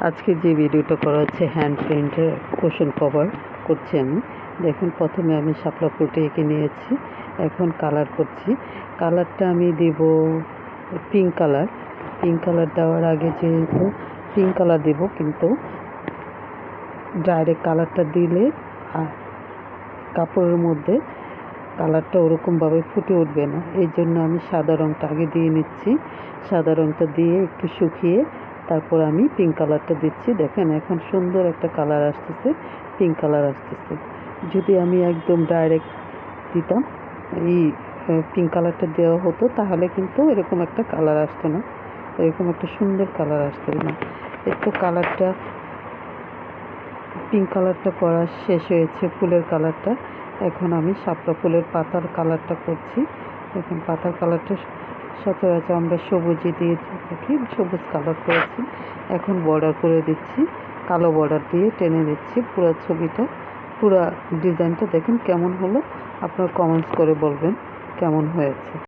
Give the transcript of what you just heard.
আজকে যে ভিডিওটা করা হচ্ছে হ্যান্ড প্রিন্টের কুশন কভার করছি আমি। দেখুন, প্রথমে আমি শাপলা ফুলটা এঁকে নিয়েছি, এখন কালার করছি। কালারটা আমি দেব পিঙ্ক কালার। পিঙ্ক কালার দেওয়ার আগে যেহেতু পিঙ্ক কালার দেব, কিন্তু ডাইরেক্ট কালারটা দিলে কাপড়ের মধ্যে কালারটা ওরকমভাবে ফুটে উঠবে না। এই জন্য আমি সাদা রঙটা আগে দিয়ে নিচ্ছি। সাদা রঙটা দিয়ে একটু শুকিয়ে তারপর আমি পিঙ্ক কালারটা দিচ্ছি। দেখেন, এখন সুন্দর একটা কালার আসতেছে, পিঙ্ক কালার আসতেছে। যদি আমি একদম ডাইরেক্ট দিতাম, এই পিঙ্ক কালারটা দেওয়া হতো, তাহলে কিন্তু এরকম একটা কালার আসতো না, এরকম একটা সুন্দর কালার আসতো না। একটু কালারটা পিঙ্ক কালারটা করা শেষ হয়েছে, ফুলের কালারটা। এখন আমি শাপলা ফুলের পাতার কালারটা করছি। এখন পাতার কালারটা সচরাচর আমরা সবুজই দিয়ে থাকি, সবুজ কালার করেছি। এখন বর্ডার করে দিচ্ছি, কালো বর্ডার দিয়ে টেনে দিচ্ছি পুরো ছবিটা, পুরো ডিজাইনটা। দেখুন কেমন হলো, আপনার কমেন্টস করে বলবেন কেমন হয়েছে।